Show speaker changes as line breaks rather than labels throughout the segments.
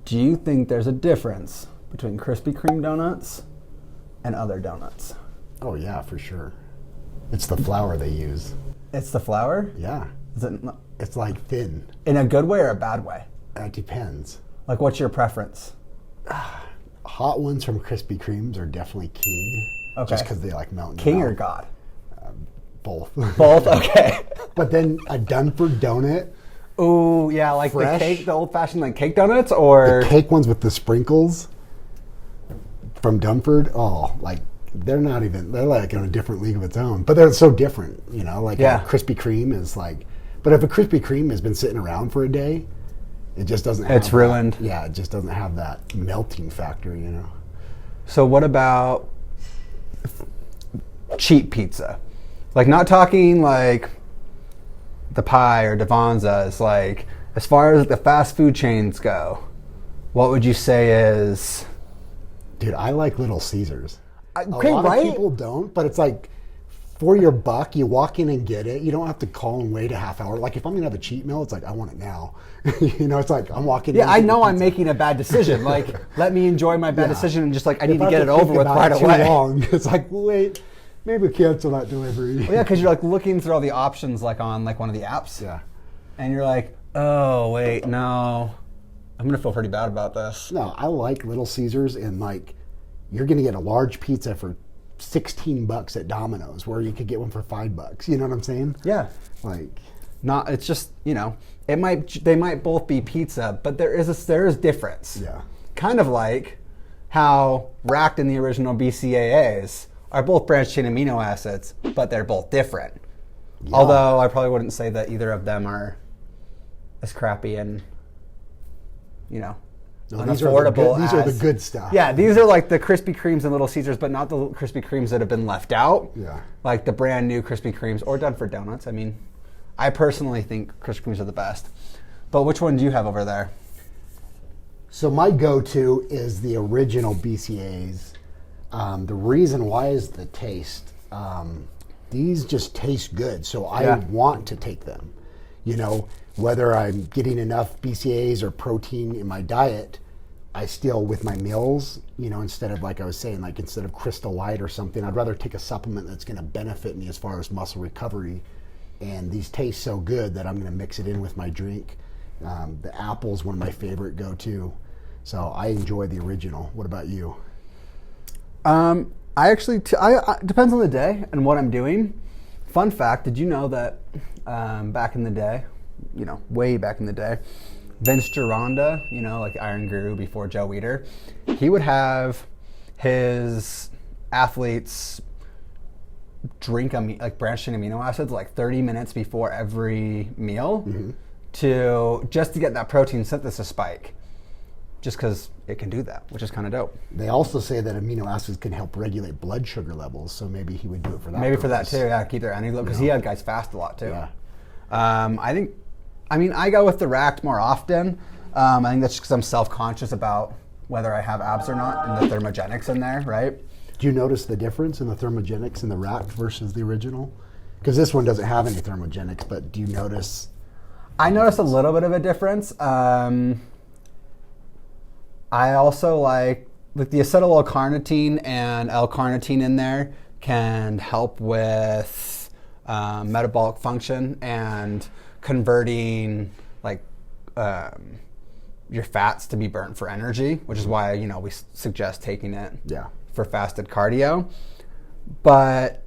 Do you think there's a difference between Krispy Kreme donuts and other donuts?
Oh yeah, for sure. It's the flour they use.
It's the flour?
Yeah.
Is it
It's like thin.
in a good way or a bad way?
It depends.
Like, what's your preference?
Hot ones from Krispy Kremes are definitely king.
Okay.
Just because they like melt in your
King or
mouth.
God?
Both.
Both? Okay.
But then a Dunford donut,
Ooh, yeah, like
Fresh.
the cake, the old-fashioned like cake donuts, or
the cake ones with the sprinkles from Dunford, they're like in a different league of its own. But they're so different, like
Yeah.
a Krispy Kreme is like, but if a Krispy Kreme has been sitting around for a day, it just doesn't have
It's ruined.
Yeah, it just doesn't have that melting factor,
So what about cheap pizza? Like, not talking like the Pie or Devonza's, like as far as the fast food chains go, what would you say is...
Dude, I like Little Caesars.
Okay,
a lot
right?
of people don't, but it's like for your buck, you walk in and get it. You don't have to call and wait a half hour. Like if I'm gonna have a cheat meal, it's like I want it now. It's like I'm walking in.
Yeah, I
getting
know I'm
pizza.
making a bad decision. Like, let me enjoy my bad
Yeah.
decision and just like I need
If
to
I
get
have
it
think
over with
about
right
it too
away.
long, it's like, wait, maybe cancel that delivery.
Well, yeah, because you're like looking through all the options like on like one of the apps.
Yeah.
And you're like, oh wait, no, I'm gonna feel pretty bad about this.
No, I like Little Caesars, and like you're gonna get a large pizza for $16 at Domino's, where you could get one for $5. You know what I'm saying?
Yeah.
Like,
Not. It's just they might both be pizza, but there is difference.
yeah.
Kind of like how Racked and the original BCAAs are both branched chain amino acids, but they're both different.
Yeah.
Although I probably wouldn't say that either of them are as crappy and
No,
unaffordable.
These are the good stuff.
Yeah, these are like the Krispy Kremes and Little Caesars, but not the Krispy Kremes that have been left out.
Yeah.
Like the brand new Krispy Kremes or Dunford Donuts. I mean, I personally think Krispy Kremes are the best. But which one do you have over there?
So my go-to is the original BCAAs. The reason why is the taste. These just taste good, so I want to take them. Whether I'm getting enough BCAAs or protein in my diet, I still, with my meals, instead of, like I was saying, like instead of Crystal Light or something, I'd rather take a supplement that's going to benefit me as far as muscle recovery. And these taste so good that I'm going to mix it in with my drink. The apple's one of my favorite go-to. So I enjoy the original. What about you?
I actually, depends on the day and what I'm doing. Fun fact, did you know that back in the day, way back in the day, Vince Gironda, like Iron Guru before Joe Weider, he would have his athletes drink like branched chain amino acids like 30 minutes before every meal to get that protein synthesis spike. Just because it can do that, which is kind of dope.
They also say that amino acids can help regulate blood sugar levels, so maybe he would do it for that.
Maybe for that
purpose.
too, yeah, keep their energy low, because he had guys fast a lot too.
Yeah.
I go with the Racked more often. I think that's just because I'm self-conscious about whether I have abs or not, and the thermogenics in there, right?
Do you notice the difference in the thermogenics in the Racked versus the original? Because this one doesn't have any thermogenics, but do you notice?
I noticed a little bit of a difference. I also like the acetyl L-carnitine and L-carnitine in there can help with metabolic function and converting your fats to be burnt for energy, which is why we suggest taking it for fasted cardio. But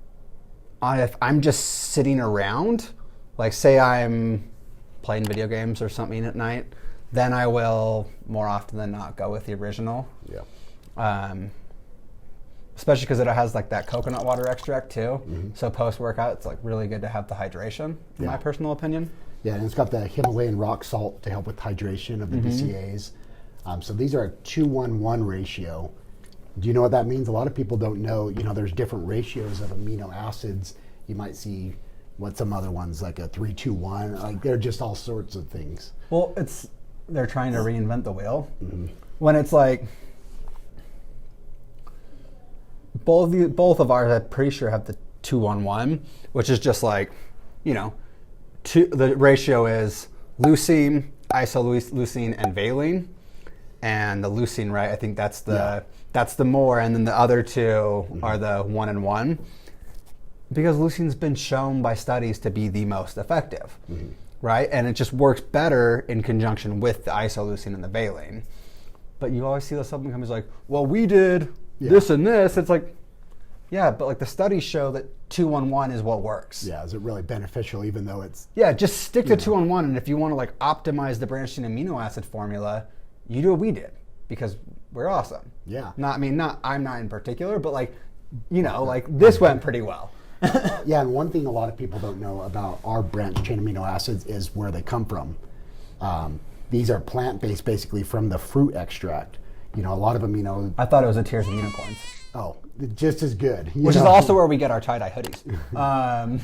if I'm just sitting around, like say I'm playing video games or something at night, then I will more often than not go with the original.
Yeah.
Especially because it has like that coconut water extract too. Mm-hmm. So post-workout, it's like really good to have the hydration, in my personal opinion.
Yeah, and it's got the Himalayan rock salt to help with hydration of the BCAAs. So these are a 2-1-1 ratio. Do you know what that means? A lot of people don't know. There's different ratios of amino acids. You might see some other ones like a 3-2-1. Like they're just all sorts of things.
Well, they're trying to reinvent the wheel. Mm-hmm. When it's like both of ours, I'm pretty sure have the 2-1-1, which is just like, the ratio is leucine, isoleucine, and valine. and the leucine, right? I think that's the more, and then the other two are the 1 and 1, because leucine's been shown by studies to be the most effective, right? And it just works better in conjunction with the isoleucine and the valine. But you always see those supplement companies like, well, we did this and this. It's like, yeah, but like the studies show that 2-1-1 is what works.
Yeah, is it really beneficial even though it's...
Yeah, just stick to 2-1-1, and if you want to like optimize the branched chain amino acid formula, you do what we did, because we're awesome.
Yeah.
I'm not in particular, but like, you know, like this went pretty well.
Yeah, and one thing a lot of people don't know about our branched chain amino acids is where they come from. These are plant-based, basically from the fruit extract. You know, a lot of amino...
I thought it was the tears of unicorns.
Oh, just as good.
Which is also where we get our tie-dye hoodies.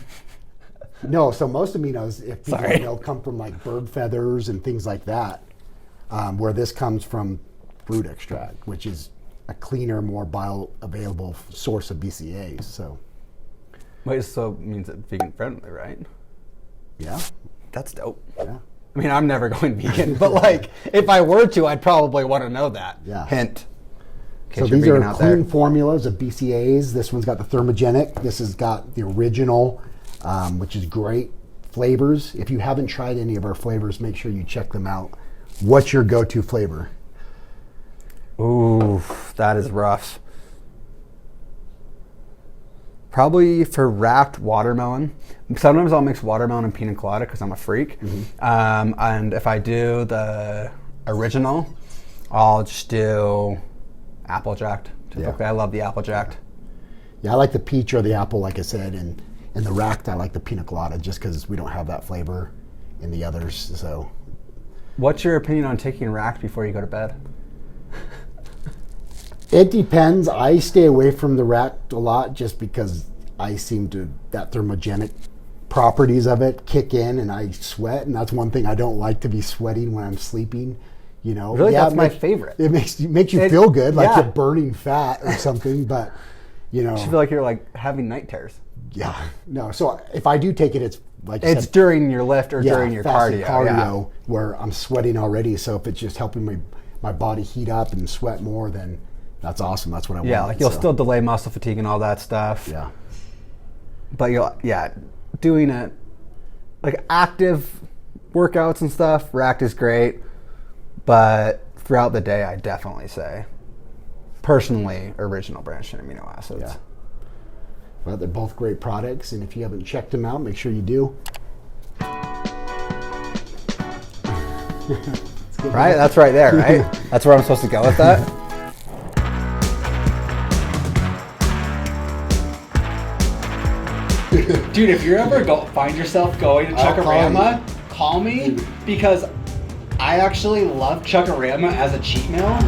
No, so most aminos, if people don't know, come from like bird feathers and things like that, where this comes from fruit extract, which is a cleaner, more bioavailable source of BCAAs. So,
wait, so it means it's vegan friendly, right?
Yeah.
That's dope.
Yeah.
I mean, I'm never going vegan, but like, if I were to, I'd probably want to know that.
Yeah.
Hint.
So these are clean formulas of BCAAs. This one's got the thermogenic. This has got the original, which is great flavors. If you haven't tried any of our flavors, make sure you check them out. What's your go-to flavor?
Ooh, that is rough. Probably for wrapped watermelon. Sometimes I'll mix watermelon and pina colada because I'm a freak. And if I do the original, I'll just do Applejack. Typically, I love the Applejack.
Yeah, I like the peach or the apple, like I said, and the racked, I like the pina colada just because we don't have that flavor in the others. So,
what's your opinion on taking racked before you go to bed?
It depends. I stay away from the racked a lot just because I seem to, that thermogenic properties of it kick in and I sweat, and that's one thing I don't like, to be sweating when I'm sleeping. You know,
really, that's my favorite.
It makes you feel good, like you're burning fat or something. But you know,
you feel like you're like having night terrors.
Yeah, no. So if I do take it, it's like
it's said, during your lift or during your cardio,
where I'm sweating already. So if it's just helping my body heat up and sweat more, then that's awesome. That's what I want.
Yeah, like you'll still delay muscle fatigue and all that stuff.
Yeah,
but doing it like active workouts and stuff, racked is great. But throughout the day, I definitely say, personally, original branched chain amino acids.
Yeah. Well, they're both great products, and if you haven't checked them out, make sure you do.
Right? That's right there, right? That's where I'm supposed to go with that? Dude, if you're ever find yourself going to Chuckarama, call me, because I actually love Chuckarama as a cheat meal.